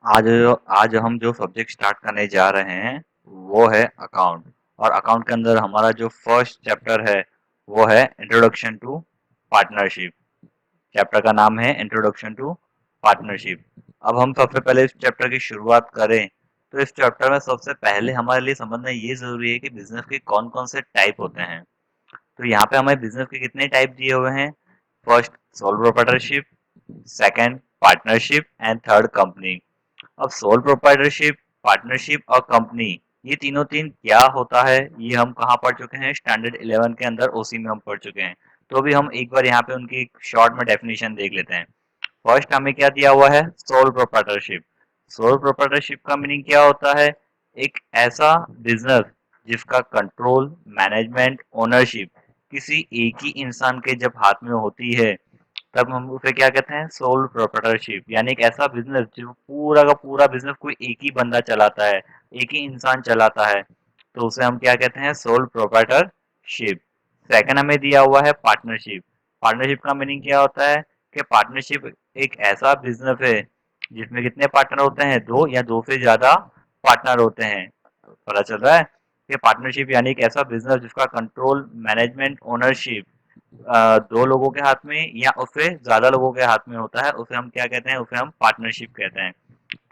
आज आज हम जो सब्जेक्ट स्टार्ट करने जा रहे हैं वो है अकाउंट। और अकाउंट के अंदर हमारा जो फर्स्ट चैप्टर है वो है इंट्रोडक्शन टू पार्टनरशिप। चैप्टर का नाम है इंट्रोडक्शन टू पार्टनरशिप। अब हम सबसे पहले इस चैप्टर की शुरुआत करें तो इस चैप्टर में सबसे पहले हमारे लिए समझना ये जरूरी है कि बिजनेस के कौन कौन से टाइप होते हैं। तो यहाँ पे हमें बिजनेस के कितने टाइप दिए हुए हैं। First sole proprietorship, second partnership and third company. अब सोल प्रोप्राइटरशिप, पार्टनरशिप और कंपनी, ये तीनों तीन क्या होता है ये हम कहाँ पढ़ चुके हैं, स्टैंडर्ड 11 के अंदर ओसी में हम पढ़ चुके हैं। तो अभी हम एक बार यहाँ पे उनकी शॉर्ट में डेफिनेशन देख लेते हैं। फर्स्ट हमें क्या दिया हुआ है, सोल प्रोप्राइटरशिप। सोल प्रोप्राइटरशिप का मीनिंग क्या होता है, एक ऐसा बिजनेस जिसका कंट्रोल, मैनेजमेंट, ओनरशिप किसी एक ही इंसान के जब हाथ में होती है तब हम उसे क्या कहते हैं, सोल प्रोप्राइटरशिप। यानी एक ऐसा बिजनेस जो पूरा का पूरा बिजनेस कोई एक ही बंदा चलाता है, एक ही इंसान चलाता है, तो उसे हम क्या कहते हैं, सोल प्रोप्राइटरशिप। सेकंड हमें दिया हुआ है पार्टनरशिप। पार्टनरशिप का मीनिंग क्या होता है कि पार्टनरशिप एक ऐसा बिजनेस है जिसमें कितने पार्टनर होते हैं, दो या दो से ज्यादा पार्टनर होते हैं। पता चल रहा है कि पार्टनरशिप यानी एक ऐसा बिजनेस जिसका कंट्रोल, मैनेजमेंट, ओनरशिप दो लोगों के हाथ में या उससे ज्यादा लोगों के हाथ में होता है, उसे हम क्या कहते हैं, उसे हम पार्टनरशिप कहते हैं।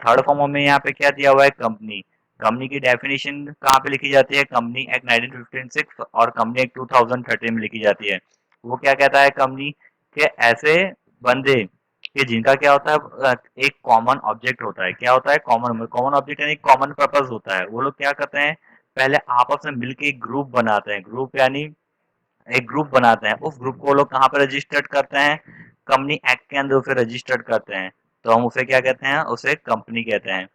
थर्ड फॉर्म में यहाँ पे क्या दिया हुआ है, कंपनी। कंपनी की डेफिनेशन कहाँ पे लिखी जाती है, कंपनी एक्ट 1956 और कंपनी एक्ट 2013 में लिखी जाती है। वो क्या कहता है, कंपनी के ऐसे बंदे कि जिनका क्या होता है, एक कॉमन ऑब्जेक्ट होता है। क्या होता है, कॉमन कॉमन ऑब्जेक्ट यानी कॉमन पर्पज होता है। वो लोग क्या करते हैं, पहले आपस में मिलकर एक ग्रुप बनाते हैं। ग्रुप यानी एक ग्रुप बनाते हैं, उस ग्रुप को लोग कहाँ पे रजिस्टर्ड करते हैं, कंपनी एक्ट के अंदर उसे रजिस्टर्ड करते हैं। तो हम उसे क्या कहते हैं, उसे कंपनी कहते हैं।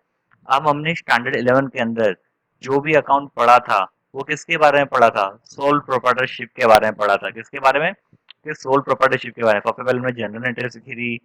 अब हमने स्टैंडर्ड 11 के अंदर जो भी अकाउंट पढ़ा था वो किसके बारे में पढ़ा था, सोल प्रोप्राइटरशिप के बारे में पढ़ा था। किसके बारे में, कि सोल प्रोप्राइटरशिप के बारे में। सबसे पहले हमने जनरल एंट्री सीखी थी,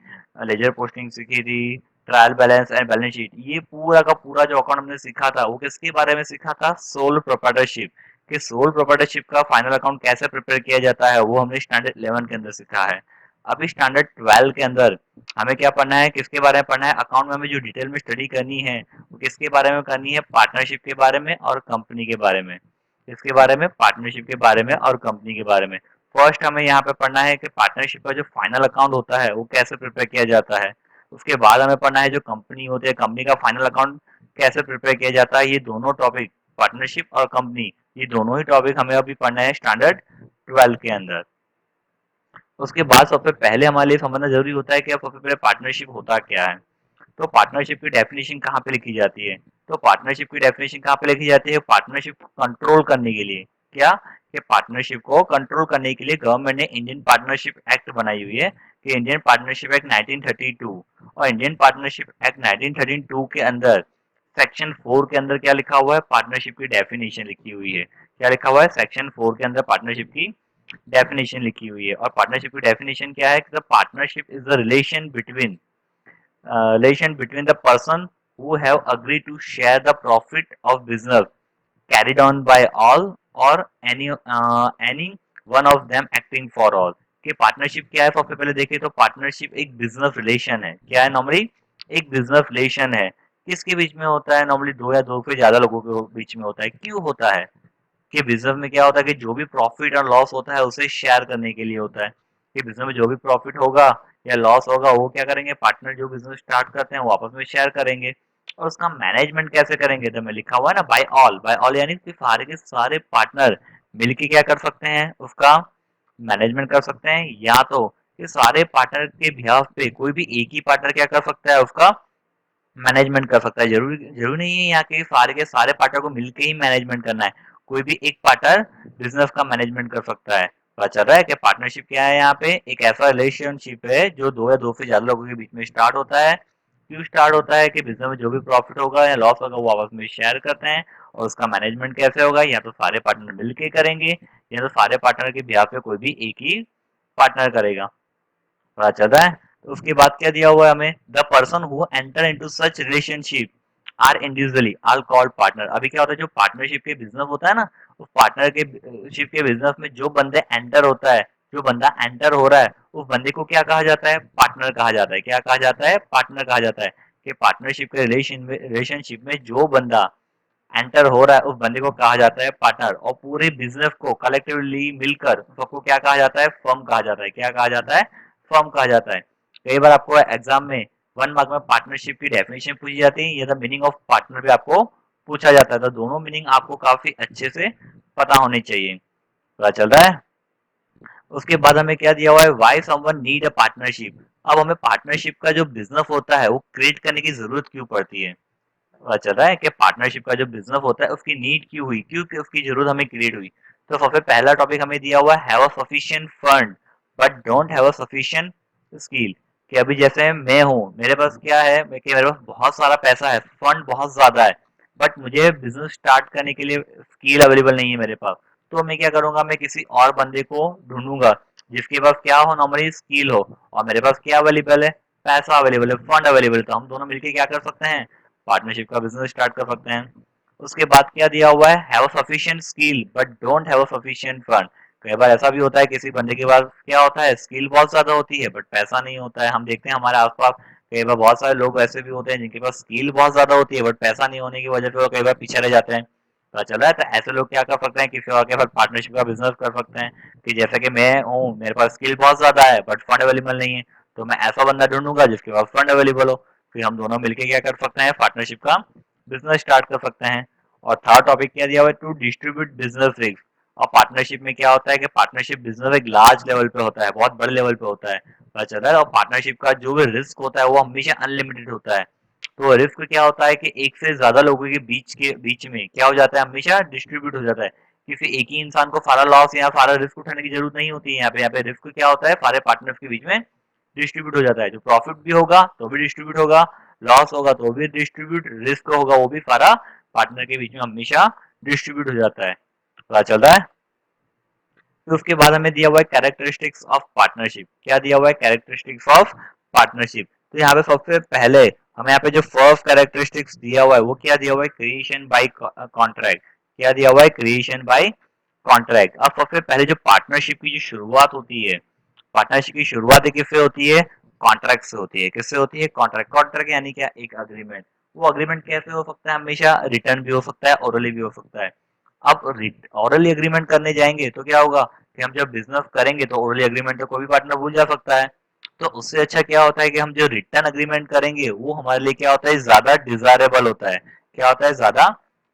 लेजर पोस्टिंग सीखी थी, trial balance and balance sheet. ये पूरा का पूरा जो अकाउंट हमने सीखा था वो किसके बारे में सीखा था, सोल प्रोप्राइटरशिप। कि सोल प्रोप्राइटरशिप का फाइनल अकाउंट कैसे प्रिपेयर किया जाता है वो हमने स्टैंडर्ड 11 के अंदर सीखा है। अभी स्टैंडर्ड 12 के अंदर हमें क्या पढ़ना है, किसके बारे में पढ़ना है, अकाउंट में हमें जो डिटेल में स्टडी करनी है वो किसके बारे में करनी है, पार्टनरशिप के बारे में और कंपनी के बारे में। किसके बारे में, पार्टनरशिप के बारे में और कंपनी के बारे में। फर्स्ट हमें यहाँ पे पढ़ना है कि पार्टनरशिप का जो फाइनल अकाउंट होता है वो कैसे प्रिपेयर किया जाता है। उसके बाद हमें पढ़ना है जो कंपनी होती है, कंपनी का फाइनल अकाउंट कैसे प्रिपेयर किया जाता है। ये दोनों टॉपिक, पार्टनरशिप और कंपनी, ये दोनों ही टॉपिक हमें अभी पढ़ना है स्टैंडर्ड 12 के अंदर। उसके बाद सबसे पहले हमारे लिए समझना जरूरी होता है कि अब सबसे पहले पार्टनरशिप होता क्या है। तो पार्टनरशिप की डेफिनेशन कहाँ पे लिखी जाती है, तो पार्टनरशिप की डेफिनेशन कहाँ पे लिखी जाती है, पार्टनरशिप को कंट्रोल करने के लिए। क्या, कि पार्टनरशिप को कंट्रोल करने के लिए गवर्नमेंट ने इंडियन पार्टनरशिप एक्ट बनाई हुई है, कि इंडियन पार्टनरशिप एक्ट 1932। और इंडियन पार्टनरशिप एक्ट 1932 के अंदर सेक्शन 4 के अंदर क्या लिखा हुआ है, पार्टनरशिप की डेफिनेशन लिखी हुई है। क्या लिखा हुआ है, सेक्शन 4 के अंदर पार्टनरशिप की डेफिनेशन लिखी हुई है। और पार्टनरशिप की डेफिनेशन क्या है, the partnership is the relation between the person who have agreed to share the profit of business carried on by all or any one of them acting for all। कि partnership क्या है, सबसे पहले देखें तो partnership एक business relation है। क्या है, नॉर्मली एक बिजनेस रिलेशन है। किसके बीच में होता है, नॉर्मली दो या दो से ज्यादा लोगों के बीच में होता है। क्यों होता है, कि बिजनेस में क्या होता है कि जो भी प्रॉफिट और लॉस होता है उसे शेयर करने के लिए होता है। कि बिजनेस में जो भी प्रॉफिट होगा या लॉस होगा वो क्या करेंगे, पार्टनर जो बिजनेस स्टार्ट करते हैं वो आपस में शेयर करेंगे। और उसका मैनेजमेंट कैसे करेंगे, तो मैं लिखा हुआ है ना, बाय ऑल। बाय ऑल यानी कि सारे के सारे पार्टनर मिलके क्या कर सकते हैं, उसका मैनेजमेंट कर सकते हैं। या तो ये सारे पार्टनर के बिहाफ पे कोई भी एक ही पार्टनर क्या कर सकता है, उसका मैनेजमेंट कर सकता है। जरूरी जरूरी नहीं है यहाँ के सारे पार्टनर को मिलके ही मैनेजमेंट करना है। कोई भी एक पार्टनर बिजनेस का मैनेजमेंट कर सकता है। पता चल रहा है कि पार्टनरशिप क्या है, यहाँ पे एक ऐसा रिलेशनशिप है जो दो या दो से ज्यादा लोगों के बीच में स्टार्ट होता है। क्यों स्टार्ट होता है, कि बिजनेस में जो भी प्रॉफिट होगा या लॉस होगा वो आपस में शेयर करते हैं। और उसका मैनेजमेंट कैसे होगा, या तो सारे पार्टनर मिलके करेंगे या तो सारे पार्टनर के बिहाफ पे कोई भी एक ही पार्टनर करेगा। पता चल रहा है। तो उसके बाद क्या दिया हुआ है हमें, the person who enter into such relationship are individually are called partner. अभी क्या होता है, जो पार्टनरशिप के बिजनेस होता है ना, उस पार्टनर के शिप के बिजनेस में जो बंदे एंटर होता है, जो बंदा एंटर हो रहा है उस बंदे को क्या कहा जाता है, पार्टनर कहा जाता है। क्या कहा जाता है, पार्टनर कहा जाता है। कि पार्टनरशिप के रिलेशनशिप में जो बंदा एंटर हो रहा है उस बंदे को कहा जाता है पार्टनर, और पूरे बिजनेस को कलेक्टिवली मिलकर सबको क्या कहा जाता है, फर्म कहा जाता है। क्या कहा जाता है, फर्म कहा जाता है। कई बार आपको एग्जाम में 1 मार्क में पार्टनरशिप की डेफिनेशन पूछी जाती है या द मीनिंग ऑफ पार्टनर भी आपको पूछा जाता है, तो दोनों मीनिंग आपको काफी अच्छे से पता होने चाहिए। पता चल रहा है। उसके बाद हमें क्या दिया हुआ है, why someone need a partnership. अब हमें पार्टनरशिप का जो बिजनेस होता है वो क्रिएट करने की जरूरत क्यों पड़ती है। पता चल रहा है कि पार्टनरशिप का जो बिजनेस होता है उसकी नीड क्यों हुई, क्यों कि उसकी जरूरत हमें क्रिएट हुई। तो सबसे पहला टॉपिक हमें दिया हुआ है, have a sufficient fund but don't have a sufficient skill. कि अभी जैसे मैं हूँ, मेरे पास क्या है, कि मेरे पास बहुत सारा पैसा है, फंड बहुत ज्यादा है, बट मुझे बिजनेस स्टार्ट करने के लिए स्किल अवेलेबल नहीं है मेरे पास। तो मैं क्या करूंगा, मैं किसी और बंदे को ढूंढूंगा जिसके पास क्या हो, नॉर्मली स्किल हो, और मेरे पास क्या अवेलेबल है, पैसा अवेलेबल है, फंड अवेलेबल है। तो हम दोनों मिलकर क्या कर सकते हैं, पार्टनरशिप का बिजनेस स्टार्ट कर सकते हैं। उसके बाद क्या दिया हुआ है, have a sufficient skill but don't have a sufficient fund. कई बार ऐसा भी होता है किसी बंदे के पास क्या होता है, स्किल बहुत ज्यादा होती है बट पैसा नहीं होता है। हम देखते हैं हमारे आसपास कई बार बहुत सारे लोग ऐसे भी होते हैं जिनके पास स्किल बहुत ज्यादा होती है बट पैसा नहीं होने की वजह से वो कई बार पीछे रह जाते हैं। पता चल रहा है। तो ऐसे लोग क्या कर सकते हैं, किसी और के साथ पार्टनरशिप का बिजनेस कर सकते हैं। कि जैसे कि मैं हूँ, मेरे पास स्किल बहुत ज्यादा है बट फंड अवेलेबल नहीं है, तो मैं ऐसा बंदा ढूंढूंगा जिसके पास फंड अवेलेबल हो। फिर हम दोनों मिलकर क्या कर सकते हैं, पार्टनरशिप का बिजनेस स्टार्ट कर सकते हैं। और थर्ड टॉपिक क्या दिया हुआ है, टू डिस्ट्रीब्यूट बिजनेस रिस्क। और पार्टनरशिप में क्या होता है कि पार्टनरशिप बिजनेस एक लार्ज लेवल पे होता है, बहुत बड़े लेवल पे होता है, पता चल रहा है। और पार्टनरशिप का जो भी रिस्क होता है वो हमेशा अनलिमिटेड होता है। तो रिस्क क्या होता है कि एक से ज्यादा लोगों के बीच में क्या हो जाता है, हमेशा डिस्ट्रीब्यूट हो जाता है। किसी एक ही इंसान को सारा लॉस या सारा रिस्क उठाने की जरूरत नहीं होती है। यहाँ पे रिस्क क्या होता है, सारे पार्टनर्स के बीच में डिस्ट्रीब्यूट हो जाता है। जो प्रॉफिट भी होगा तो भी डिस्ट्रीब्यूट होगा, लॉस होगा तो भी डिस्ट्रीब्यूट, रिस्क होगा वो भी सारा पार्टनर के बीच में हमेशा डिस्ट्रीब्यूट हो जाता है। पता चल रहा है। फिर उसके बाद हमें दिया हुआ है कैरेक्टरिस्टिक्स ऑफ पार्टनरशिप। क्या दिया हुआ है, कैरेक्टरिस्टिक्स ऑफ पार्टनरशिप। तो यहाँ पे सबसे पहले हमें यहाँ पे जो फर्स्ट कैरेक्टरिस्टिक्स दिया हुआ है वो क्या दिया हुआ है, क्रिएशन बाय कॉन्ट्रैक्ट। क्या दिया हुआ है, क्रिएशन बाय कॉन्ट्रैक्ट। अब सबसे पहले जो पार्टनरशिप की जो शुरुआत होती है, पार्टनरशिप की शुरुआत किससे होती है, कॉन्ट्रैक्ट से होती है। किससे होती है, कॉन्ट्रैक्ट। कॉन्ट्रैक्ट यानी क्या, एक अग्रीमेंट। वो अग्रीमेंट कैसे हो सकता है, हमेशा रिटर्न भी हो सकता है, ओरली भी हो सकता है। अब ओरली एग्रीमेंट करने जाएंगे तो क्या होगा कि हम जब बिजनेस करेंगे तो ओरली एग्रीमेंट तो कोई भी पार्टनर भूल जा सकता है। तो उससे अच्छा क्या होता है कि हम जो रिटर्न एग्रीमेंट करेंगे वो हमारे लिए क्या होता है, ज्यादा डिजायरेबल होता है। क्या होता है, ज्यादा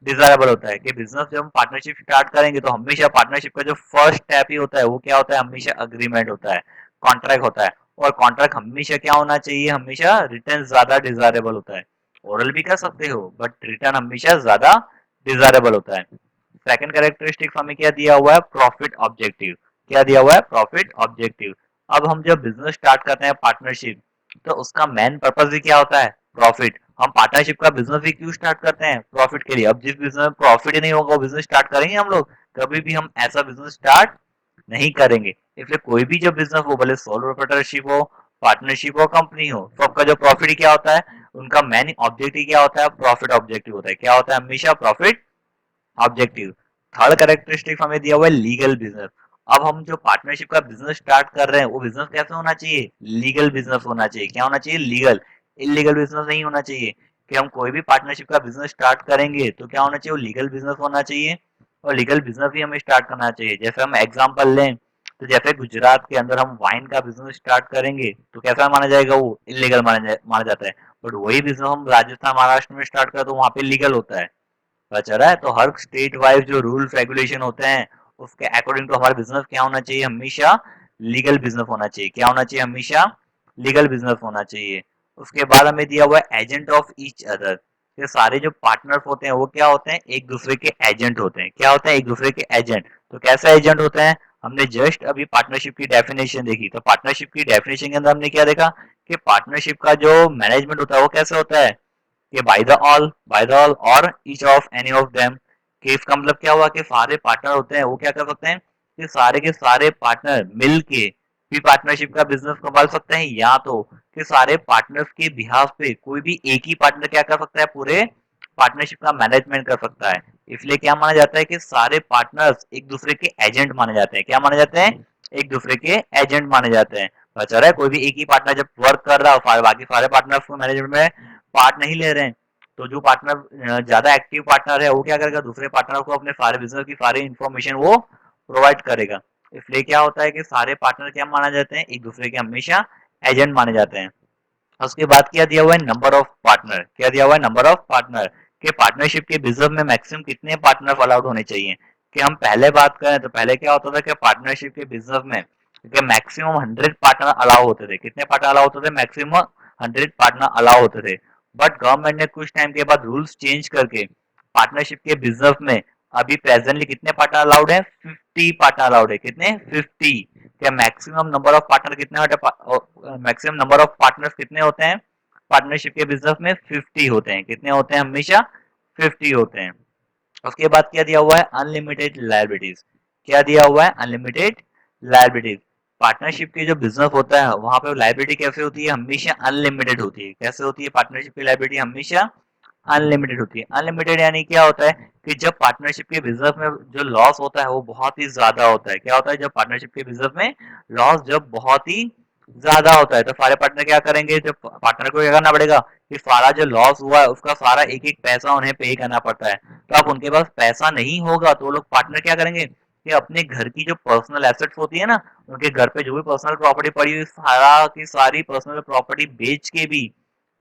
डिजायरेबल होता है। कि बिजनेस जब हम पार्टनरशिप स्टार्ट करेंगे तो हमेशा पार्टनरशिप का जो फर्स्ट स्टेप ही होता है वो क्या होता है, हमेशा अग्रीमेंट होता है, कॉन्ट्रैक्ट होता है। और कॉन्ट्रैक्ट हमेशा क्या होना चाहिए, हमेशा रिटर्न ज्यादा डिजायरेबल होता है। ओरल भी कर सकते हो बट रिटर्न हमेशा ज्यादा डिजायरेबल होता है। सेकंड कैरेक्टरिस्टिक हमें क्या दिया हुआ है, प्रॉफिट ऑब्जेक्टिव। क्या दिया हुआ है, प्रॉफिट ऑब्जेक्टिव। अब हम जब बिजनेस स्टार्ट करते हैं पार्टनरशिप, तो उसका मेन पर्पज भी क्या होता है, प्रॉफिट। हम पार्टनरशिप का बिजनेस भी क्यों स्टार्ट करते हैं, प्रॉफिट के लिए। अब जिस बिजनेस में प्रॉफिट ही नहीं होगा वो बिजनेस स्टार्ट करेंगे हम लोग, कभी भी हम ऐसा बिजनेस स्टार्ट नहीं करेंगे। इसलिए कोई भी जो बिजनेस हो, भले सोलो प्रोप्राइटरशिप हो, पार्टनरशिप हो, कंपनी हो, सबका जो प्रॉफिट क्या होता है, उनका मेन ऑब्जेक्टिव क्या होता है, प्रॉफिट ऑब्जेक्टिव होता है। क्या होता है, हमेशा प्रॉफिट ऑब्जेक्टिव। थर्ड कैरेक्टरिस्टिक हमें दिया हुआ है, लीगल बिजनेस। अब हम जो पार्टनरशिप का बिजनेस स्टार्ट कर रहे हैं वो बिजनेस कैसे होना चाहिए, लीगल बिजनेस होना चाहिए। क्या होना चाहिए, लीगल। इलीगल बिजनेस नहीं होना चाहिए। कि हम कोई भी पार्टनरशिप का बिजनेस स्टार्ट करेंगे तो क्या होना चाहिए, वो लीगल बिजनेस होना चाहिए। और लीगल बिजनेस ही हमें स्टार्ट करना चाहिए। जैसे हम एग्जाम्पल लें तो जैसे गुजरात के अंदर हम वाइन का बिजनेस स्टार्ट करेंगे तो कैसा माना जाएगा, वो इलीगल माना जाता है। बट वही बिजनेस हम राजस्थान महाराष्ट्र में स्टार्ट करें तो वहां पे लीगल होता है। पता चल रहा है। तो हर स्टेट वाइज जो रूल्स रेगुलेशन होते हैं उसके अकॉर्डिंग टू हमारा बिजनेस क्या होना चाहिए, हमेशा लीगल बिजनेस होना चाहिए। क्या होना चाहिए, हमेशा लीगल बिजनेस होना चाहिए। उसके बाद हमें दिया हुआ है एजेंट ऑफ ईच अदर। ये सारे जो पार्टनर्स होते हैं वो क्या होते हैं, एक दूसरे के एजेंट होते हैं। क्या होते हैं, एक दूसरे के एजेंट। तो कैसे एजेंट होते हैं, हमने जस्ट अभी पार्टनरशिप की डेफिनेशन देखी। तो पार्टनरशिप की डेफिनेशन के अंदर हमने क्या देखा कि पार्टनरशिप का जो मैनेजमेंट होता है वो कैसे होता है, कि बाय द ऑल और each of any of them. कि इसका मतलब क्या हुआ कि सारे पार्टनर होते हैं वो क्या कर सकते हैं, कि सारे के सारे पार्टनर मिल के भी पार्टनरशिप का बिजनेस संभाल सकते हैं, या तो कि सारे पार्टनर्स के बिहाफ पे कोई भी एक ही पार्टनर क्या कर सकता है, पूरे पार्टनरशिप का मैनेजमेंट कर सकता है। इसलिए क्या माना जाता है कि सारे पार्टनर्स एक दूसरे के एजेंट माने जाते हैं। क्या माने जाते हैं, एक दूसरे के एजेंट माने जाते हैं। अच्छा रहा है, कोई भी एक ही पार्टनर जब वर्क कर रहा है बाकी सारे पार्टनर्स को मैनेजमेंट में पार्ट नहीं ले रहे हैं, तो जो पार्टनर ज्यादा एक्टिव पार्टनर है वो क्या करेगा, दूसरे पार्टनर को अपने सारे बिजनेस की सारी इंफॉर्मेशन वो प्रोवाइड करेगा। इसलिए क्या होता है कि सारे पार्टनर क्या माना जाते हैं, एक दूसरे के हमेशा एजेंट माने जाते हैं। उसके बाद क्या दिया हुआ है, नंबर ऑफ पार्टनर। क्या दिया हुआ है, नंबर ऑफ पार्टनर। के पार्टनरशिप के बिजनेस में मैक्सिमम कितने पार्टनर अलाउड होने चाहिए। कि हम पहले बात करें तो पहले क्या होता था कि पार्टनरशिप के बिजनेस में कि मैक्सिमम 100 पार्टनर अलाउ होते थे। कितने पार्टनर अलाउ होते थे, मैक्सिमम 100 पार्टनर अलाउ होते थे। बट गवर्नमेंट ने कुछ टाइम के बाद रूल्स चेंज करके पार्टनरशिप के बिजनेस में अभी प्रेजेंटली कितने पार्टनर अलाउड है, 50 पार्टनर अलाउड है। कितने, 50। क्या मैक्सिमम नंबर ऑफ पार्टनर कितने होते हैं, मैक्सिमम नंबर ऑफ पार्टनर्स कितने होते हैं पार्टनरशिप के बिजनेस में, 50 होते हैं। कितने होते हैं, हमेशा 50 होते हैं। उसके बाद क्या दिया हुआ है, अनलिमिटेड लायबिलिटीज। क्या दिया हुआ है, अनलिमिटेड लायबिलिटीज। पार्टनरशिप के जो बिजनेस होता है वहां पे लायबिलिटी कैसे होती है, हमेशा अनलिमिटेड होती है। कैसे होती है, पार्टनरशिप की लायबिलिटी हमेशा अनलिमिटेड होती है। अनलिमिटेड यानी क्या होता है कि जब पार्टनरशिप के बिजनेस में जो लॉस होता है वो बहुत ही ज्यादा होता है। क्या होता है, जब पार्टनरशिप के बिजनेस में लॉस जब बहुत ही ज्यादा होता है तो सारे पार्टनर क्या करेंगे, जब पार्टनर को क्या करना पड़ेगा कि सारा जो लॉस हुआ है उसका सारा एक एक पैसा उन्हें पे करना पड़ता है। तो अब उनके पास पैसा नहीं होगा तो लोग पार्टनर क्या करेंगे कि अपने घर की जो पर्सनल एसेट्स होती है ना, उनके घर पे जो भी पर्सनल प्रॉपर्टी पड़ी हुई सारा की सारी पर्सनल प्रॉपर्टी बेच के भी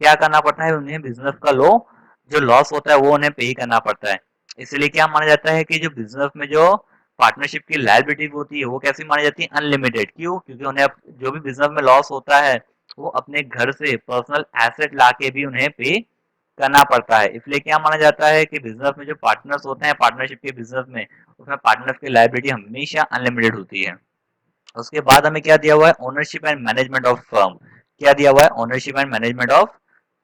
क्या करना पड़ता है, उन्हें बिजनेस का लो जो लॉस होता है वो उन्हें पे करना पड़ता है। इसलिए क्या माना जाता है कि जो बिजनेस में जो पार्टनरशिप की लायबिलिटी होती है वो कैसी मानी जाती है, अनलिमिटेड। क्यों, क्योंकि उन्हें जो भी बिजनेस में लॉस होता है वो अपने घर से पर्सनल एसेट ला के भी उन्हें पे करना पड़ता है। इसलिए क्या माना जाता है कि बिजनेस में जो पार्टनर्स होते हैं पार्टनरशिप के बिजनेस में, उसमें पार्टनर्स की लायबिलिटी हमेशा अनलिमिटेड होती है। उसके बाद हमें क्या दिया हुआ है, ownership and management of firm. क्या दिया हुआ है, ownership and management of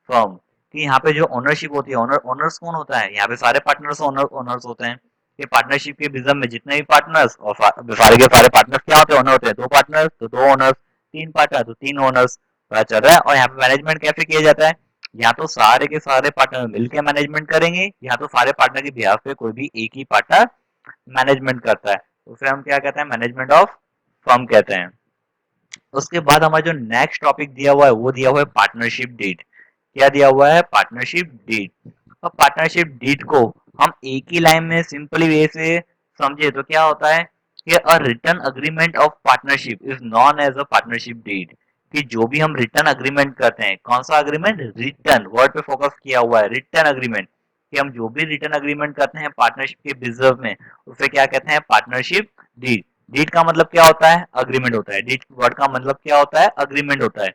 firm. कि यहाँ पे जो ओनरशिप होती है, ओनर्स कौन होता है, यहाँ पे सारे पार्टनर्स ओनर्स होते हैं। कि पार्टनरशिप के बिजनेस में जितने भी पार्टनर्स और सारे के सारे पार्टनर्स क्या होते हैं, ओनर होते हैं। दो पार्टनर्स तो दो ओनर्स, तीन पार्टनर तो तीन ओनर्स। पता चल रहा है। और यहाँ पे मैनेजमेंट कैसे किया जाता है, या तो सारे के सारे पार्टनर मिलकर मैनेजमेंट करेंगे या तो सारे पार्टनर की बिहाफ पे कोई भी एक ही पार्टनर मैनेजमेंट करता है। उसे हम क्या कहते हैं, मैनेजमेंट ऑफ फर्म कहते हैं। उसके बाद हमारा जो नेक्स्ट टॉपिक दिया हुआ है वो दिया हुआ है पार्टनरशिप डीड। क्या दिया हुआ है, पार्टनरशिप डीड। और पार्टनरशिप डीड को हम एक ही लाइन में सिंपली वे से समझे तो क्या होता है कि a written agreement of partnership is known as a partnership deed. कि जो भी हम रिटर्न अग्रीमेंट करते हैं, कौन सा अग्रीमेंट, रिटर्न वर्ड पे फोकस किया हुआ है, रिटर्न अग्रीमेंट। कि हम जो भी रिटर्न अग्रीमेंट करते हैं पार्टनरशिप के बिजनेस में उसे क्या कहते हैं, पार्टनरशिप डीड। डीड का मतलब क्या होता है, अग्रीमेंट होता है। डीड वर्ड का मतलब क्या होता है, अग्रीमेंट होता है।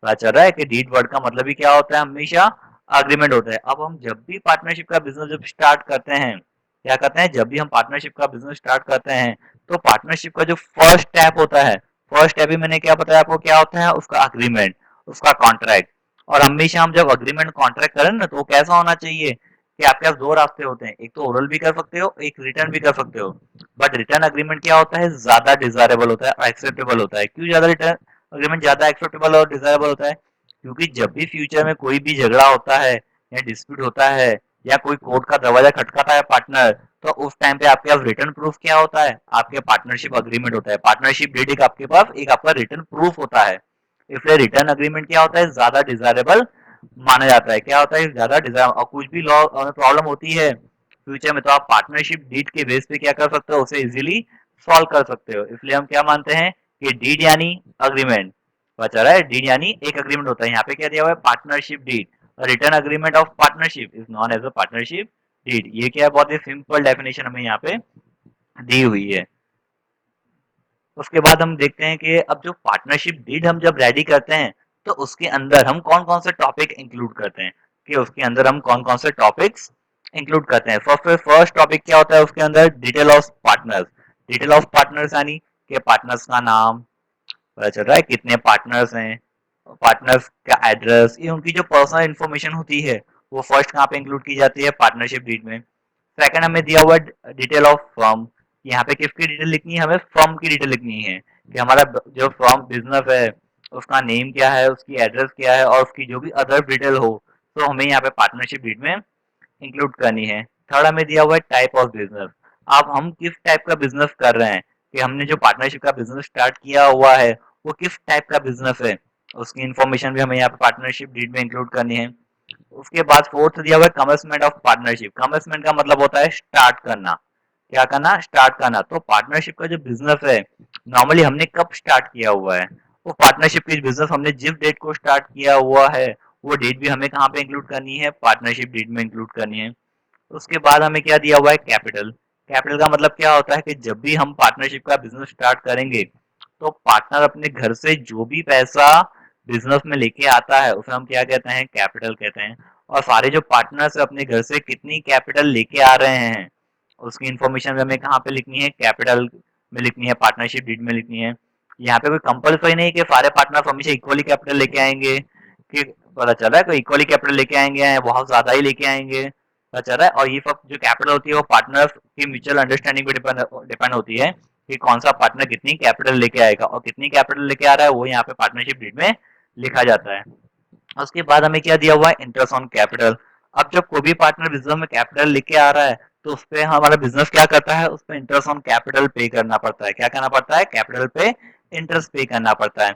पता चल रहा है कि डीड वर्ड का मतलब ही क्या होता है, हमेशा अग्रीमेंट होता है। अब हम जब भी पार्टनरशिप का बिजनेस जब स्टार्ट करते हैं, क्या करते हैं, जब भी हम पार्टनरशिप का बिजनेस स्टार्ट करते हैं तो पार्टनरशिप का जो फर्स्ट स्टेप होता है, फर्स्ट स्टेप ही मैंने क्या बताया आपको, क्या होता है, उसका अग्रीमेंट, उसका कॉन्ट्रैक्ट। और हमेशा हम जब अग्रीमेंट कॉन्ट्रैक्ट करें ना तो वो कैसा होना चाहिए कि आपके पास दो रास्ते होते हैं, एक तो ओरल भी कर सकते हो, एक रिटर्न भी कर सकते हो। बट रिटर्न अग्रीमेंट क्या होता है, ज्यादा डिजायरेबल होता है और एक्सेप्टेबल होता है। क्यों ज्यादा रिटर्न अग्रीमेंट ज्यादा एक्सेप्टेबल और डिजायरेबल होता है, क्योंकि जब भी फ्यूचर में कोई भी झगड़ा होता है या डिस्प्यूट होता है या कोई कोर्ट का दरवाजा खटकाता है पार्टनर, तो उस टाइम पे आपके पास रिटर्न प्रूफ क्या होता है, आपके पार्टनरशिप अग्रीमेंट होता है। पार्टनरशिप डीड एक आपके पास एक आपका रिटर्न प्रूफ होता है। इसलिए रिटर्न अग्रीमेंट क्या होता है, ज्यादा डिजायरेबल माना जाता है। क्या होता है, ज्यादा डिजायर। और कुछ भी लॉ प्रॉब्लम होती है फ्यूचर में तो आप पार्टनरशिप डीड के बेस पे क्या कर सकते हो, उसे इजीली सॉल्व कर सकते हो। इसलिए हम क्या मानते हैं कि डीड यानी अग्रीमेंट। बचा रहा है, डीड यानी एक अग्रीमेंट होता है। यहाँ पे क्या दिया हुआ है, partnership deed. Return agreement of partnership is known as a partnership deed. ये क्या है, बहुत ही सिंपल डेफिनेशन हमें यहाँ पे दी हुई है। उसके बाद हम देखते हैं कि अब जो पार्टनरशिप डीड हम जब रेडी करते हैं तो उसके अंदर हम कौन कौन से टॉपिक इंक्लूड करते हैं, कि उसके अंदर हम कौन कौन से टॉपिक्स इंक्लूड करते हैं। फर्स्ट टॉपिक क्या होता है उसके अंदर, detail of partners. Detail of partners यानी कि पार्टनर्स का नाम, पता चल रहा है कितने पार्टनर्स हैं, पार्टनर्स का एड्रेस, ये उनकी जो पर्सनल इंफॉर्मेशन होती है वो फर्स्ट कहाँ पे इंक्लूड की जाती है, पार्टनरशिप डीड में। सेकंड हमें दिया हुआ डिटेल ऑफ फर्म। यहाँ पे किसकी डिटेल लिखनी है, हमें फर्म की डिटेल लिखनी है कि हमारा जो फर्म बिजनेस है उसका नेम क्या है, उसकी एड्रेस क्या है और उसकी जो भी अदर डिटेल हो तो हमें यहाँ पे पार्टनरशिप डीड में इंक्लूड करनी है। थर्ड हमें दिया हुआ है टाइप ऑफ बिजनेस। अब हम किस टाइप का बिजनेस कर रहे हैं, कि हमने जो पार्टनरशिप का बिजनेस स्टार्ट किया हुआ है वो किस टाइप का बिजनेस है, उसकी इंफॉर्मेशन भी हमें यहाँ पे पार्टनरशिप डीड में इंक्लूड करनी है। उसके बाद फोर्थ दिया हुआ है कमेंसमेंट ऑफ पार्टनरशिप। कमेंसमेंट का मतलब होता है स्टार्ट करना। क्या करना? स्टार्ट करना। तो पार्टनरशिप का जो बिजनेस है नॉर्मली हमने कब स्टार्ट किया हुआ है, वो पार्टनरशिप की बिजनेस हमने जिस डेट को स्टार्ट किया हुआ है वो डेट भी हमें कहाँ पे इंक्लूड करनी है? पार्टनरशिप डेट में इंक्लूड करनी है। उसके बाद हमें क्या दिया हुआ है? कैपिटल। कैपिटल का मतलब क्या होता है कि जब भी हम पार्टनरशिप का बिजनेस स्टार्ट करेंगे तो पार्टनर अपने घर से जो भी पैसा बिजनेस में लेके आता है उसे हम क्या कहते हैं? कैपिटल कहते हैं। और सारे जो पार्टनर्स अपने घर से कितनी कैपिटल लेके आ रहे हैं उसकी इंफॉर्मेशन हमें कहाँ पे लिखनी है? कैपिटल में लिखनी है, पार्टनरशिप डीड में लिखनी है। यहाँ पे कोई कंपल्सरी नहीं कि सारे पार्टनर्स हमेशा इक्वली कैपिटल लेके आएंगे, कि पता चल रहा है कोई इक्वली कैपिटल लेके आएंगे, बहुत ज्यादा ही लेके आएंगे, पता चल रहा है। और ये सब जो कैपिटल होती है वो पार्टनर्स की म्यूचुअल अंडरस्टैंडिंग पे डिपेंड होती है कि कौन सा पार्टनर कितनी कैपिटल लेके आएगा, और कितनी कैपिटल लेके आ रहा है वो यहाँ पे पार्टनरशिप डीड में लिखा जाता है। उसके बाद हमें क्या दिया हुआ है? Interest on capital. अब जब कोई भी पार्टनर बिजनेस में कैपिटल लेके आ रहा है तो उस पे हमारा बिजनेस क्या करता है? उस पे इंटरेस्ट ऑन कैपिटल पे करना पड़ता है। क्या करना पड़ता है? कैपिटल पे इंटरेस्ट पे करना पड़ता है।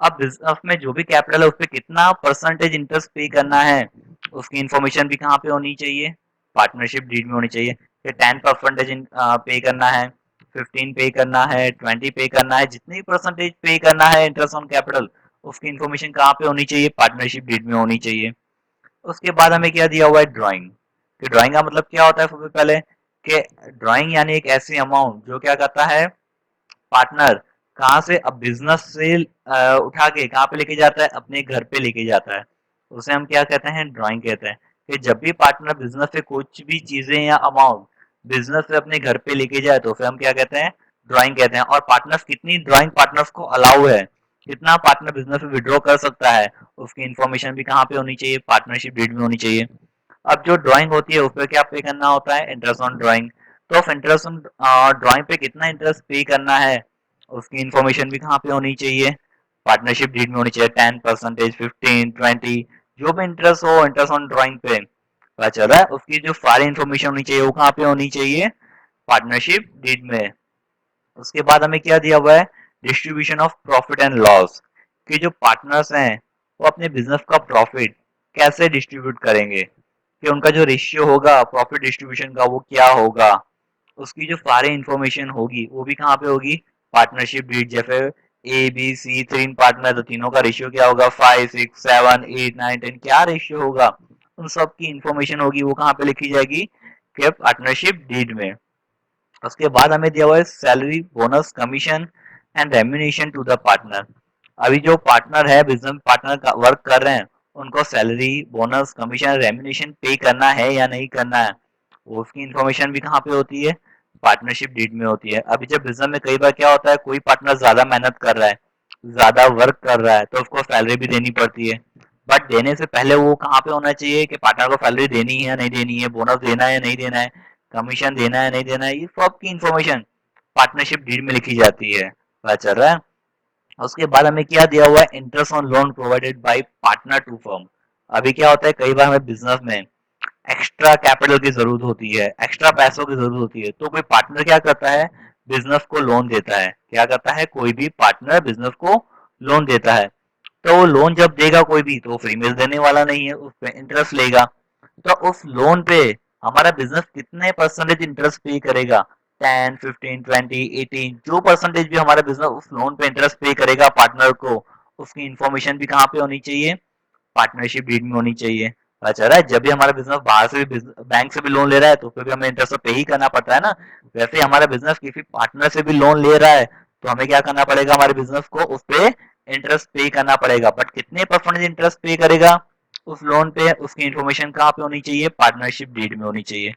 अब बिजनेस में जो भी कैपिटल है उस पे कितना परसेंटेज इंटरेस्ट पे करना है उसकी इंफॉर्मेशन भी कहाँ पे होनी चाहिए? पार्टनरशिप डीड में होनी चाहिए कि 10% पे करना है, 15 पे करना है, 20 पे करना है, जितनी परसेंटेज पे करना है इंटरेस्ट ऑन कैपिटल उसकी इन्फॉर्मेशन कहाँ पे होनी चाहिए? पार्टनरशिप डीड में होनी चाहिए। उसके बाद हमें क्या दिया हुआ है? ड्राइंग। कि ड्राइंग का मतलब क्या होता है? सबसे पहले कि ड्राइंग यानी एक ऐसी अमाउंट जो क्या करता है पार्टनर कहाँ से अब बिजनेस से उठा के कहाँ पे लेके जाता है? अपने घर पे लेके जाता है। उसे हम क्या कहते हैं? ड्राइंग कहते हैं। कि जब भी पार्टनर बिजनेस से कुछ भी चीजें या अमाउंट बिजनेस से अपने घर पे लेके जाए तो उसे हम क्या कहते हैं? ड्राइंग कहते हैं। और पार्टनर्स कितनी ड्राइंग पार्टनर्स को अलाउ है, कितना पार्टनर बिजनेस में विड्रॉ कर सकता है उसकी इन्फॉर्मेशन भी कहाँ पे होनी चाहिए? पार्टनरशिप डीड में होनी चाहिए। अब जो ड्राइंग होती है उस पर क्या पे करना होता है? Interest on drawing. तो इंटरेस्ट ऑन ड्राइंग पे कितना इंटरेस्ट पे करना है उसकी इन्फॉर्मेशन भी कहाँ पे होनी चाहिए? पार्टनरशिप डीड में होनी चाहिए। 10%, 15, 20, जो भी इंटरेस्ट हो इंटरेस्ट ऑन ड्राइंग पे पता चल रहा है उसकी जो सारी इन्फॉर्मेशन होनी चाहिए वो कहाँ पे होनी चाहिए? पार्टनरशिप डीड में। उसके बाद हमें क्या दिया हुआ है? Distribution of profit and loss. कि जो पार्टनर्स हैं वो अपने बिजनेस का प्रॉफिट कैसे डिस्ट्रीब्यूट करेंगे, कि उनका जो रेशियो होगा प्रॉफिट डिस्ट्रीब्यूशन का वो क्या होगा, उसकी जो सारी इंफॉर्मेशन होगी वो भी कहाँ पे होगी? Partnership deed. जैसे ए बी सी तीन पार्टनर तो तीनों का रेशियो क्या होगा? 5, 6, 7, 8, 9, 10 क्या रेशियो होगा उन सब की इंफॉर्मेशन होगी वो कहाँ पे लिखी जाएगी? कि पार्टनरशिप डीड में। उसके बाद हमें दिया हुआ है salary, bonus, commission and remuneration to the partner. अभी जो पार्टनर है बिजनेस पार्टनर का वर्क कर रहे हैं उनको सैलरी, बोनस, कमीशन, रेम्यूनेशन पे करना है या नहीं करना है वो उसकी इन्फॉर्मेशन भी कहाँ पे होती है? पार्टनरशिप डीड में होती है। अभी जब बिजनेस में कई बार क्या होता है कोई पार्टनर ज्यादा मेहनत कर रहा है, ज्यादा वर्क कर रहा है तो उसको सैलरी भी देनी पड़ती है। बट देने से पहले वो कहाँ पे होना चाहिए कि पार्टनर को सैलरी देनी है या नहीं देनी है, बोनस देना है या नहीं देना है, कमीशन देना है नहीं देना है, ये सब की इन्फॉर्मेशन पार्टनरशिप डीड में लिखी जाती है। पता चल रहा है। उसके बाद हमें क्या दिया हुआ है? Interest on loan provided by partner to firm. अभी क्या होता है कई बार हमें बिजनेस में एक्स्ट्रा कैपिटल की जरूरत होती है, एक्स्ट्रा पैसों की जरूरत होती है, तो कोई पार्टनर क्या करता है? बिजनेस को लोन देता है। क्या करता है? कोई भी पार्टनर बिजनेस को लोन देता है। तो वो लोन जब देगा कोई भी तो फ्री में देने वाला नहीं है, उस पे इंटरेस्ट लेगा। तो उस लोन पे हमारा बिजनेस कितने परसेंटेज इंटरेस्ट पे करेगा? 10, 15, 20, 18 जो परसेंटेज भी हमारा बिजनेस उस लोन पे इंटरेस्ट पे करेगा पार्टनर को उसकी इन्फॉर्मेशन भी कहाँ पे होनी चाहिए? पार्टनरशिप डीड में होनी चाहिए। अच्छा रहा है। जब भी हमारा बिजनेस बाहर से भी बैंक से भी लोन ले रहा है तो फिर भी हमें इंटरेस्ट तो पे ही करना पड़ता है ना। वैसे ही हमारा बिजनेस किसी पार्टनर से भी लोन ले रहा है तो हमें क्या करना पड़ेगा? हमारे बिजनेस को उस पे इंटरेस्ट पे करना पड़ेगा। बट कितने परसेंटेज इंटरेस्ट पे करेगा उस लोन पे उसकी इन्फॉर्मेशन कहाँ पे होनी चाहिए? पार्टनरशिप डीड में होनी चाहिए।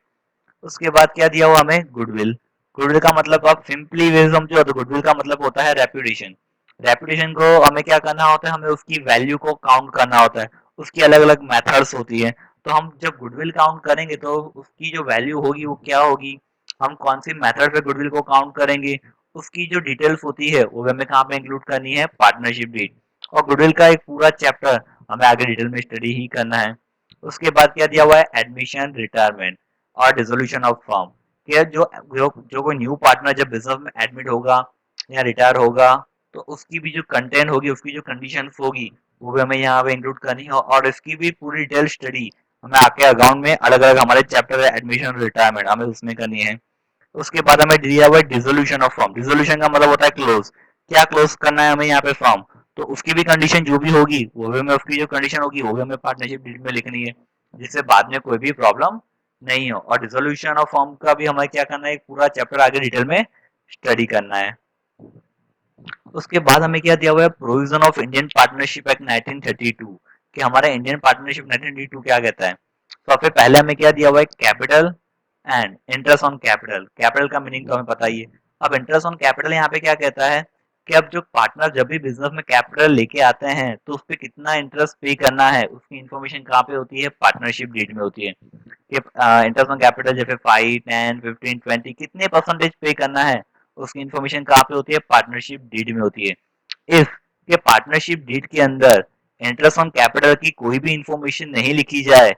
उसके बाद क्या दिया हुआ हमें? गुडविल। गुडविल का मतलब आप सिंपली वे समझो तो गुडविल का मतलब होता है रेपुटेशन। रेपुटेशन को हमें क्या करना होता है? हमें उसकी वैल्यू को काउंट करना होता है। उसकी अलग अलग मेथड्स होती है। तो हम जब गुडविल काउंट करेंगे तो उसकी जो वैल्यू होगी वो क्या होगी? हम कौन सी मेथड पे गुडविल को काउंट करेंगे उसकी जो डिटेल्स होती है वो हमें कहाँ पे इंक्लूड करनी है? Partnership deed. और गुडविल का एक पूरा चैप्टर हमें आगे डिटेल में स्टडी ही करना है। उसके बाद क्या दिया हुआ है? एडमिशन, रिटायरमेंट और डिसोल्यूशन ऑफ फर्म। कि जो कोई न्यू पार्टनर जब बिजनेस में एडमिट होगा या रिटायर होगा तो उसकी भी जो कंटेंट होगी उसकी जो कंडीशन होगी वो भी हमें यहाँ पे इंक्लूड करनी है। और इसकी भी पूरी डिटेल स्टडी हमें आके अकाउंट में अलग अलग हमारे चैप्टर है एडमिशन रिटायरमेंट, हमें उसमें करनी है। उसके बाद हमें दिया हुआ है डिसोल्यूशन ऑफ फॉर्म। डिसोल्यूशन का मतलब होता है क्लोज, क्या क्लोज करना है हमें यहाँ पे फॉर्म, तो उसकी भी कंडीशन जो भी होगी वो भी हमें, उसकी जो कंडीशन होगी वो भी हमें पार्टनरशिप डीड में लिखनी है, जिससे बाद में कोई भी प्रॉब्लम नहीं हो। और डिसोल्यूशन ऑफ फॉर्म का भी हमें क्या करना है, एक पूरा चैप्टर आगे डिटेल में स्टडी करना है। उसके बाद हमें क्या दिया हुआ है, provision of Indian partnership act 1932, कि हमारा इंडियन पार्टनरशिप 1932 क्या कहता है। तो सबसे पहले हमें क्या दिया हुआ है, capital and interest on capital. Capital का मीनिंग तो हमें पता ही है। अब इंटरेस्ट ऑन कैपिटल यहाँ पे क्या कहता है कि अब जो पार्टनर जब भी बिजनेस में कैपिटल लेके आते हैं तो उस पर कितना इंटरेस्ट पे करना है, उसकी इन्फॉर्मेशन कहाँ पे होती है, पार्टनरशिप डीड में होती है। कि इंटरेस्ट ऑन कैपिटल जैसे 5, 10, 15, 20 कितने परसेंटेज पे करना है, उसकी इन्फॉर्मेशन कहाँ पे होती है, पार्टनरशिप डीड में होती है। इफ के पार्टनरशिप डीड के अंदर इंटरेस्ट ऑन कैपिटल की कोई भी इंफॉर्मेशन नहीं लिखी जाए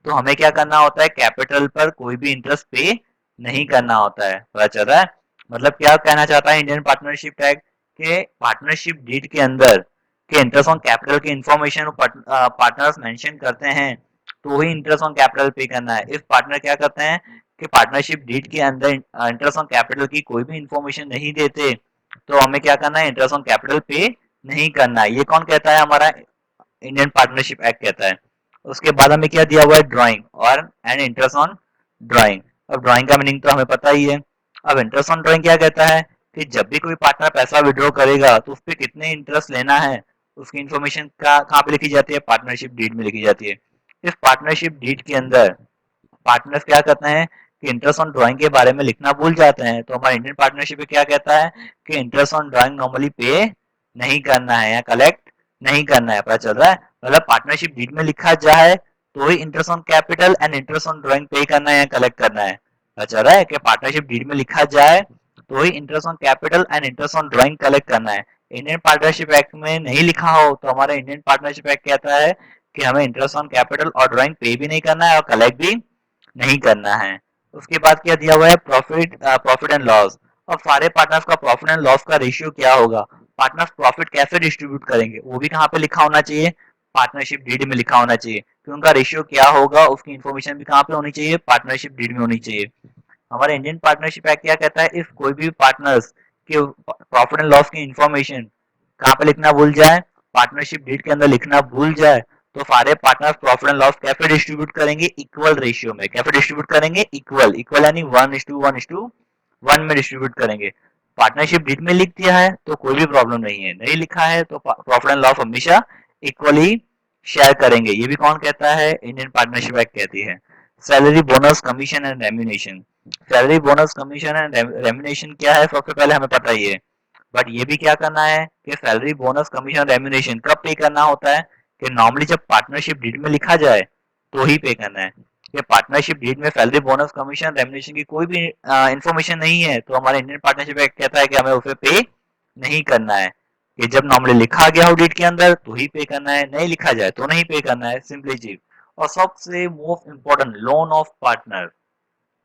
तो हमें क्या करना होता है, कैपिटल पर कोई भी इंटरेस्ट पे नहीं करना होता है। पता चल रहा है, मतलब क्या कहना चाहता है इंडियन पार्टनरशिप एक्ट के पार्टनरशिप डीड के अंदर के इंटरेस्ट ऑन कैपिटल की इंफॉर्मेशन पार्टनर्स मेंशन करते हैं तो ही इंटरेस्ट ऑन कैपिटल पे करना है। इफ पार्टनर क्या करते हैं कि पार्टनरशिप डीड के अंदर इंटरेस्ट ऑन कैपिटल की कोई भी इंफॉर्मेशन नहीं देते तो हमें क्या करना है, इंटरेस्ट ऑन कैपिटल पे नहीं करना है। ये कौन कहता है, हमारा इंडियन पार्टनरशिप एक्ट कहता है। उसके बाद हमें क्या दिया हुआ है, ड्राइंग और एंड इंटरेस्ट ऑन ड्राइंग। अब ड्राइंग का मीनिंग तो हमें पता ही है। अब इंटरेस्ट ऑन ड्राइंग क्या कहता है कि जब भी कोई पार्टनर पैसा विड्रॉ करेगा तो उस पर कितने इंटरेस्ट लेना है, उसकी इन्फॉर्मेशन का कहाँ पे लिखी जाती है, पार्टनरशिप डीड में लिखी जाती है। इस पार्टनरशिप डीड के अंदर पार्टनर्स क्या करते हैं कि इंटरेस्ट ऑन ड्राइंग के बारे में लिखना भूल जाते हैं, तो हमारा इंडियन पार्टनरशिप क्या कहता है कि इंटरेस्ट ऑन ड्राइंग नॉर्मली पे नहीं करना है या कलेक्ट नहीं करना है। पता चल रहा है, मतलब पार्टनरशिप डीड में लिखा जाए तो ही interest on capital and interest on drawing pay करना है या कलेक्ट करना है। पता चल रहा है कि पार्टनरशिप डीड में लिखा जाए तो ही interest on capital and interest on drawing collect करना है। इंडियन पार्टनरशिप एक्ट में नहीं लिखा हो तो हमारा इंडियन पार्टनरशिप एक्ट कहता है कि हमें इंटरेस्ट ऑन कैपिटल और ड्राइंग पे भी नहीं करना है और कलेक्ट भी नहीं करना है। उसके बाद क्या दिया हुआ है, प्रॉफिट एंड लॉस। और सारे पार्टनर्स का प्रॉफिट एंड लॉस का रेशियो क्या होगा, पार्टनर्स प्रॉफिट कैसे डिस्ट्रीब्यूट करेंगे वो भी कहाँ पे लिखा होना चाहिए, पार्टनरशिप डीड में लिखा होना चाहिए कि उनका रेशियो क्या होगा, उसकी इन्फॉर्मेशन भी कहाँ पे होनी चाहिए, पार्टनरशिप डीड में होनी चाहिए। हमारा इंडियन पार्टनरशिप एक्ट क्या कहता है, इफ कोई भी पार्टनर्स के प्रॉफिट एंड लॉस की इन्फॉर्मेशन कहाँ पे लिखना भूल जाए, पार्टनरशिप डीड के अंदर लिखना भूल जाए तो सारे पार्टनर्स प्रॉफिट एंड लॉस कैसे डिस्ट्रीब्यूट करेंगे, इक्वल रेशियो में। कैसे डिस्ट्रीब्यूट करेंगे, इक्वल। इक्वल यानी 1:1:1 में डिस्ट्रीब्यूट करेंगे। पार्टनरशिप डीड में लिख दिया है तो कोई भी प्रॉब्लम नहीं है, नहीं लिखा है तो प्रॉफिट एंड लॉस हमेशा इक्वली शेयर करेंगे। ये भी कौन कहता है, इंडियन पार्टनरशिप एक्ट कहती है। Salary, bonus, commission and रेम्यूनेशन। Salary, bonus, commission and रेम्यूनेशन क्या है, सबसे पहले हमें पता ही है। बट ये भी क्या करना है कि सैलरी, बोनस, कमीशन, रेम्यूनेशन कब पे करना होता है, कि नॉर्मली जब पार्टनरशिप डीड में लिखा जाए तो ही पे करना है। कि पार्टनरशिप डीड में सैलरी, बोनस, कमीशन, रेम्यूनेशन की कोई भी इंफॉर्मेशन नहीं है तो हमारे इंडियन पार्टनरशिप एक्ट कहता है कि हमें उसे पे नहीं करना है। कि जब नॉर्मली लिखा गया हो डीड के अंदर तो ही पे करना है, नहीं लिखा जाए तो नहीं पे करना है, सिंपली चीज। और सबसे most important, loan of partner,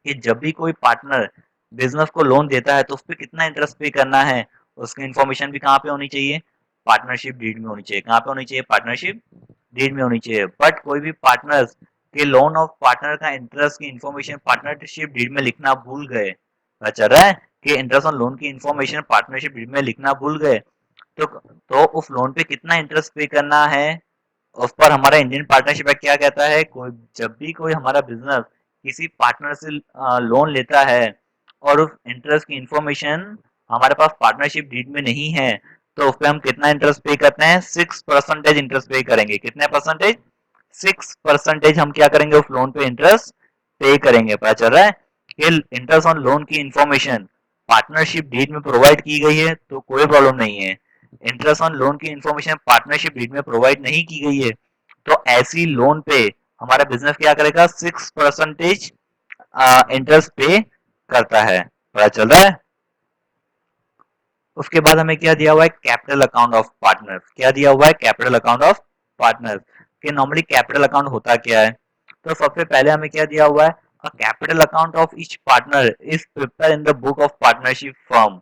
कि जब भी कोई पार्टनर बिजनेस को लोन देता है तो उस पर कितना इंटरेस्ट पे करना है, उसकी इन्फॉर्मेशन भी कहाँ पे होनी चाहिए, पार्टनरशिप डीड में होनी चाहिए। कहाँ पे होनी चाहिए, पार्टनरशिप डीड में होनी चाहिए। बट कोई भी पार्टनर्स के लोन ऑफ पार्टनर का इंटरेस्ट की इन्फॉर्मेशन पार्टनरशिप डीड में लिखना भूल गए, पता चल रहा है कि इंटरेस्ट ऑन लोन की इन्फॉर्मेशन पार्टनरशिप डीड में लिखना भूल गए तो उस लोन पे कितना इंटरेस्ट पे करना है, उस पर हमारा इंडियन पार्टनरशिप एक्ट क्या कहता है, कोई जब भी कोई हमारा बिजनेस किसी पार्टनर से लोन लेता है और उस इंटरेस्ट की इंफॉर्मेशन हमारे पास पार्टनरशिप डीड में नहीं है तो उस पर हम कितना इंटरेस्ट पे करते हैं, 6% इंटरेस्ट पे करेंगे। कितने परसेंटेज, 6% हम क्या करेंगे, उस लोन पे इंटरेस्ट पे करेंगे। पता चल रहा है कि इंटरेस्ट ऑन लोन की इंफॉर्मेशन पार्टनरशिप डीड में प्रोवाइड की गई है तो कोई प्रॉब्लम नहीं है। इंटरेस्ट ऑन लोन की इंफॉर्मेशन पार्टनरशिप डीड में प्रोवाइड नहीं की गई है तो ऐसी लोन पे हमारा बिजनेस क्या करेगा, 6% इंटरेस्ट पे करता है। पता चल रहा है। उसके बाद हमें क्या दिया हुआ है, कैपिटल अकाउंट ऑफ पार्टनर्स। क्या दिया हुआ है, कैपिटल अकाउंट ऑफ पार्टनर्स। कि नॉर्मली कैपिटल अकाउंट होता क्या है, तो सबसे पहले हमें क्या दिया हुआ है, a capital account of each partner is prepare in the book of partnership firm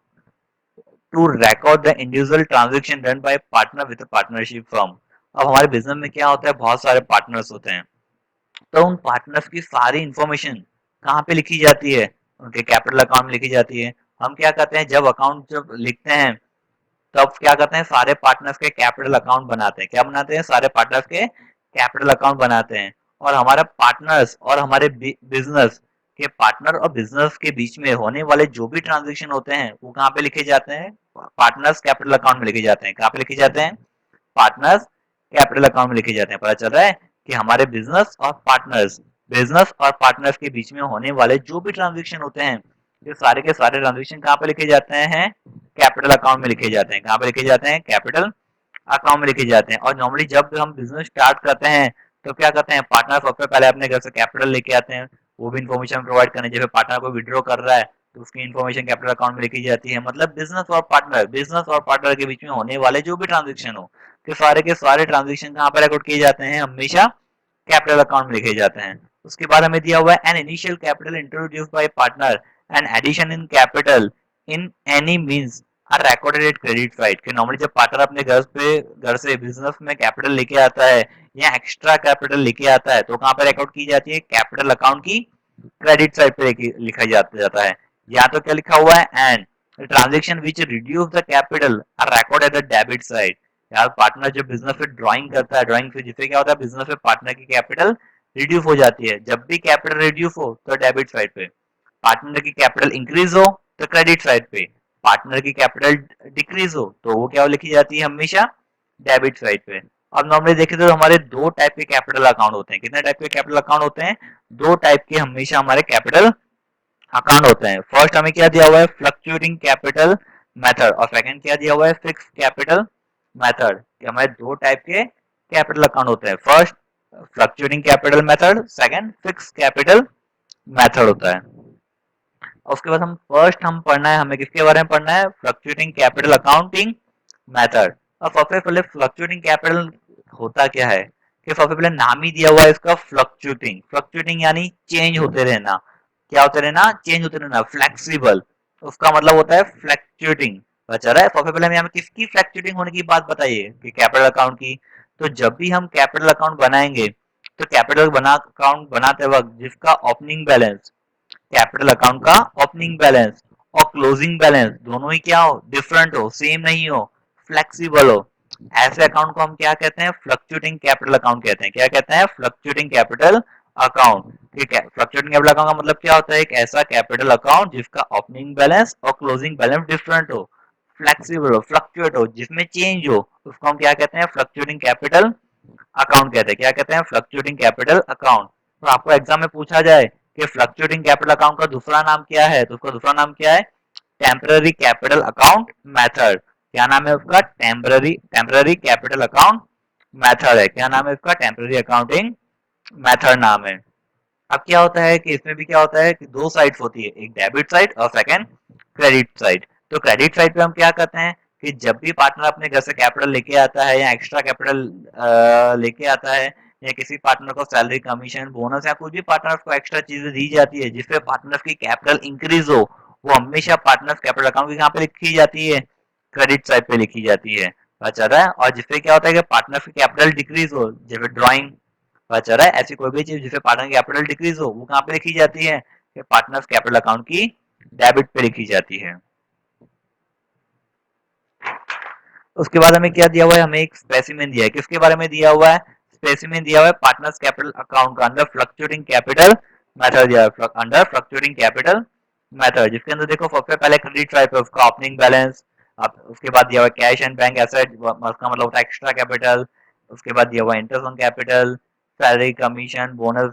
to record the individual transaction done by partner with partnership firm. अब हमारे बिजनेस में क्या होता है, बहुत सारे पार्टनर्स होते हैं तो उन पार्टनर्स की सारी इंफॉर्मेशन कहाँ पे लिखी जाती है? उनके कैपिटल अकाउंट में लिखी जाती है। हम क्या करते हैं, जब अकाउंट जब लिखते हैं तब क्या करते हैं, सारे पार्टनर्स के कैपिटल अकाउंट बनाते हैं। क्या बनाते हैं? सारे पार्टनर्स के कैपिटल अकाउंट बनाते हैं। और हमारे पार्टनर्स और हमारे बिजनेस के पार्टनर और बिजनेस के बीच में होने वाले जो भी ट्रांजेक्शन होते हैं वो कहाँ पे लिखे जाते हैं? पार्टनर्स कैपिटल अकाउंट में लिखे जाते हैं। कहाँ पे लिखे जाते हैं? पार्टनर्स कैपिटल अकाउंट में लिखे जाते हैं। पता चल रहा है कि हमारे बिजनेस और पार्टनर्स के बीच में होने वाले जो भी ट्रांजेक्शन होते हैं ये सारे के सारे ट्रांजेक्शन कहाँ पे लिखे जाते हैं? कैपिटल अकाउंट में लिखे जाते हैं। कहाँ पे लिखे जाते हैं? कैपिटल अकाउंट में लिखे जाते हैं। और नॉर्मली जब हम बिजनेस स्टार्ट करते हैं तो क्या करते हैं, पार्टनर सबसे पहले अपने घर से कैपिटल लेके आते हैं, वो भी इन्फॉर्मेशन प्रोवाइड करने, जैसे पार्टनर को विड्रॉ कर रहा है तो उसकी इन्फॉर्मेशन कैपिटल अकाउंट में लिखी जाती है। मतलब बिजनेस और पार्टनर के बीच में होने वाले जो भी ट्रांजेक्शन हो के सारे ट्रांजेक्शन कहाँ पर रिकॉर्ड किए जाते हैं? हमेशा कैपिटल अकाउंट में लिखे जाते हैं। उसके बाद हमें दिया हुआ है an initial capital introduce by partner and addition in capital in any means are recorded at credit side. कि नॉर्मली जब पार्टनर अपने घर से बिजनेस में कैपिटल लेके आता है या एक्स्ट्रा कैपिटल लेके आता है तो कहाँ पे रिकॉर्ड की जाती है? कैपिटल अकाउंट की क्रेडिट साइड पे लिखा जाता है। यहाँ तो क्या लिखा हुआ है? And transaction which reduce the capital R record at the debit side. यार पार्टनर जब बिजनेस में ड्राइंग करता है, ड्राइंग से जिससे क्या होता है, बिजनेस में पार्टनर की कैपिटल रिड्यूस हो जाती है। जब भी कैपिटल रिड्यूस हो तो डेबिट साइड पे, पार्टनर की कैपिटल इंक्रीज हो तो क्रेडिट साइड पे, पार्टनर की कैपिटल डिक्रीज हो तो वो क्या लिखी जाती है? हमेशा डेबिट साइड पे। अब नॉर्मली देखें तो हमारे दो टाइप के कैपिटल अकाउंट होते हैं। कितने टाइप के कैपिटल अकाउंट होते हैं? दो टाइप के हमेशा हमारे कैपिटल अकाउंट होते हैं। फर्स्ट हमें क्या दिया हुआ है? Fluctuating capital method. और सेकंड क्या दिया हुआ है? Fix capital method. हमारे दो टाइप के कैपिटल अकाउंट होते हैं, first fluctuating capital method, second fix capital method होता है। उसके बाद हम पढ़ना है, हमें किसके बारे में पढ़ना है? Fluctuating capital accounting method. अब सबसे पहले फ्लक्चुएटिंग कैपिटल होता क्या है? कि सबसे पहले नाम ही दिया हुआ है इसका फ्लक्चुएटिंग। फ्लक्चुएटिंग यानी चेंज होते रहना। क्या होते रहना? चेंज होते रहना। फ्लेक्सिबल, उसका मतलब होता है फ्लक्चुएटिंग। बचा रहा है। सबसे पहले हमें किसकी फ्लक्चुएटिंग होने की बात बताइए? कि कैपिटल अकाउंट की। तो जब भी हम कैपिटल अकाउंट बनाएंगे तो अकाउंट बनाते वक्त जिसका ओपनिंग बैलेंस, कैपिटल अकाउंट का ओपनिंग बैलेंस और क्लोजिंग बैलेंस दोनों ही क्या हो? डिफरेंट हो, सेम नहीं हो, फ्लेक्सिबल हो, ऐसे अकाउंट को हम क्या कहते हैं? फ्लक्चुएटिंग कैपिटल अकाउंट कहते हैं। क्या कहते हैं? Fluctuating capital account. ठीक है, फ्लक्चुएटिंग कैपिटल अकाउंट का मतलब क्या होता है? एक ऐसा कैपिटल अकाउंट जिसका ओपनिंग बैलेंस और क्लोजिंग बैलेंस डिफरेंट हो, फ्लेक्सिबल हो, फ्लक्चुएट हो, जिसमें चेंज हो, उसको हम क्या कहते हैं? फ्लक्चुएटिंग कैपिटल अकाउंट कहते हैं। क्या कहते हैं? Fluctuating capital account. तो आपको एग्जाम में पूछा जाए कि फ्लक्चुएटिंग कैपिटल अकाउंट का दूसरा नाम क्या है, तो उसका दूसरा नाम क्या है? Temporary capital account method. क्या नाम है उसका? टेम्पररी कैपिटल अकाउंट मेथड है। क्या नाम है उसका? टेम्पररी अकाउंटिंग मेथड नाम है। अब क्या होता है कि इसमें भी क्या होता है कि दो साइड्स होती है, एक डेबिट साइड और सेकंड क्रेडिट साइड। तो क्रेडिट साइड पे हम क्या करते हैं कि जब भी पार्टनर अपने घर से कैपिटल लेके आता है या एक्स्ट्रा कैपिटल लेके आता है, या किसी पार्टनर को सैलरी, कमीशन, बोनस या कुछ भी पार्टनर को एक्स्ट्रा चीजें दी जाती है जिसपे पार्टनर की कैपिटल इंक्रीज हो, वो हमेशा पार्टनर कैपिटल अकाउंट यहाँ पे लिखी जाती है? क्रेडिट साइड पे लिखी जाती है। अच्छा रहा है। और जिसपे क्या होता है कि पार्टनर की कैपिटल डिक्रीज हो, जैसे ड्रॉइंग, बचा रहा है, ऐसी कोई भी चीज जिससे पार्टनर कैपिटल डिक्रीज हो वो कहाँ पे लिखी जाती है? कि पार्टनर्स कैपिटल अकाउंट की डेबिट पे लिखी जाती है। उसके बाद हमें क्या दिया हुआ है? हमें एक स्पेसिमेन दिया है। किसके बारे में दिया हुआ है? स्पेसिमेन दिया हुआ है पार्टनर्स कैपिटल अकाउंट का अंडर फ्लक्चुएटिंग कैपिटल मेथड दिया है, अंडर फ्लक्चुएटिंग कैपिटल मेथड, जिसके अंदर देखो सबसे पहले क्रेडिट साइड पे उसका ओपनिंग बैलेंस, अब उसके बाद दिया हुआ कैश एंड बैंक एसेट, उसका मतलब होता है एक्स्ट्रा कैपिटल, उसके बाद दिया हुआ interest on capital, salary, commission, bonus,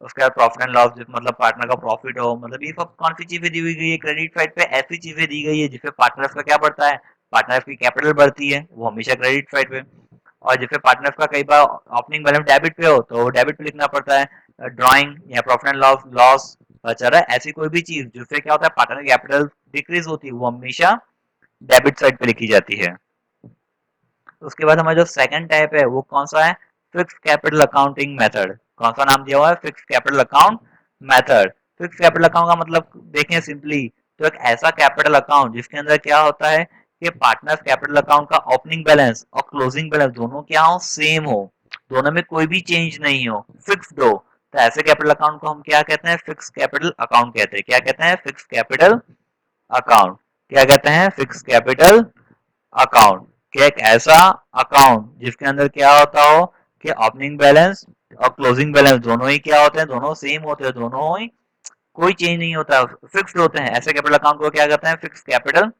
उसके बाद प्रॉफिट एंड लॉस मतलब पार्टनर का प्रॉफिट हो, मतलब ये सब कौन सी चीजें दी हुई गई है? क्रेडिट साइड पे ऐसी चीजें दी गई है जिसपे पार्टनर्स का क्या बढ़ता है? पार्टनर्स की कैपिटल बढ़ती है, वो हमेशा क्रेडिट साइड पे। और जिसपे पार्टनर्स का कई बार ओपनिंग बैलेंस डेबिट पे हो तो डेबिट पे लिखना पड़ता है। ड्रॉइंग या प्रॉफिट एंड लॉस लॉस बचा रहा है, ऐसी कोई भी चीज जिससे क्या होता है पार्टनर की कैपिटल डिक्रीज होती है वो हमेशा डेबिट साइड पे लिखी जाती है। उसके बाद हमारा जो सेकंड टाइप है वो कौन सा है? Fix capital accounting method. कौन सा नाम दिया हुआ है? Fix capital account method. Fix capital account का मतलब देखें सिंपली तो एक ऐसा कैपिटल अकाउंट जिसके अंदर क्या होता है कि पार्टनर्स कैपिटल अकाउंट का ओपनिंग बैलेंस और क्लोजिंग बैलेंस दोनों क्या हो? सेम हो, दोनों में कोई भी चेंज नहीं हो, फिक्स्ड हो, तो ऐसे कैपिटल अकाउंट को हम क्या कहते हैं? फिक्स कैपिटल अकाउंट कहते हैं। क्या कहते हैं? Fix capital account. क्या कहते हैं? Fix capital account. कि एक ऐसा अकाउंट जिसके अंदर क्या होता हो कि ओपनिंग बैलेंस और क्लोजिंग बैलेंस दोनों ही क्या होते हैं? दोनों सेम होते हैं, दोनों ही कोई चेंज नहीं होता, फिक्स्ड होते हैं। ऐसे कैपिटल अकाउंट को क्या कहते हैं? फिक्स कैपिटल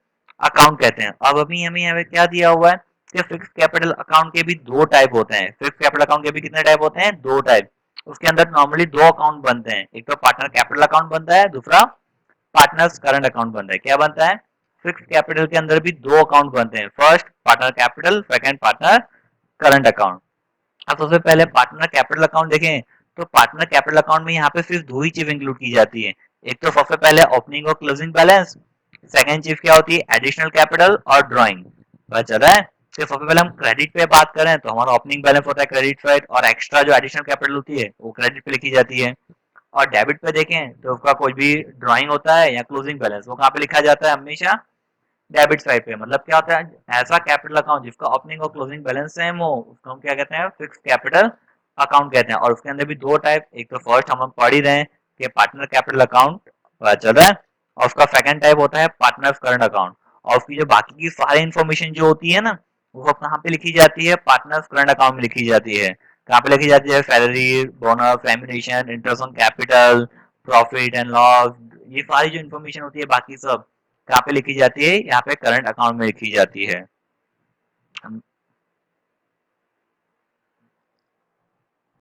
अकाउंट कहते हैं। अब अभी हमें यहाँ पे क्या दिया हुआ है कि फिक्स कैपिटल अकाउंट के भी दो टाइप होते हैं। फिक्स कैपिटल अकाउंट के भी कितने टाइप होते हैं? दो टाइप। उसके अंदर नॉर्मली दो अकाउंट बनते हैं, एक तो पार्टनर कैपिटल अकाउंट बनता है, दूसरा पार्टनर्स करंट अकाउंट बनता है। क्या बनता है? फिक्स कैपिटल के अंदर भी दो अकाउंट बनते हैं, first partner capital, second partner current account. अब सबसे पहले पार्टनर कैपिटल अकाउंट देखें तो पार्टनर कैपिटल अकाउंट में यहाँ पे सिर्फ दो ही चीज इंक्लूड की जाती है। एक तो सबसे पहले ओपनिंग और क्लोजिंग बैलेंस, सेकंड चीज क्या होती है? एडिशनल कैपिटल और ड्राइंग। पता चल रहा है? तो सबसे पहले हम क्रेडिट पे बात करें तो हमारा ओपनिंग बैलेंस होता है क्रेडिट साइड, और एक्स्ट्रा जो एडिशनल कैपिटल होती है वो क्रेडिट पे लिखी जाती है। और डेबिट पे देखें तो उसका कोई भी ड्राइंग होता है या क्लोजिंग बैलेंस, वो कहाँ पे लिखा जाता है? हमेशा डेबिट साइड पे। मतलब क्या होता है? ऐसा कैपिटल अकाउंट जिसका ओपनिंग और क्लोजिंग बैलेंस सेम हो उसको हम क्या कहते हैं? फिक्स कैपिटल अकाउंट कहते हैं। और उसके अंदर भी दो टाइप, एक तो फर्स्ट हम पढ़ ही रहे हैं कि पार्टनर कैपिटल अकाउंट चल रहा है, और उसका सेकंड टाइप होता है पार्टनर करंट अकाउंट। और उसकी जो बाकी की सारी इन्फॉर्मेशन जो होती है ना, वो सब कहाँ पे लिखी जाती है? पार्टनर करंट अकाउंट में लिखी जाती है। कहाँ पे लिखी जाती है? Salary, bonus, remuneration, interest on capital, profit and loss, ये सारी जो इन्फॉर्मेशन होती है बाकी सब कहाँ पे लिखी जाती है? यहाँ पे करंट अकाउंट में लिखी जाती है।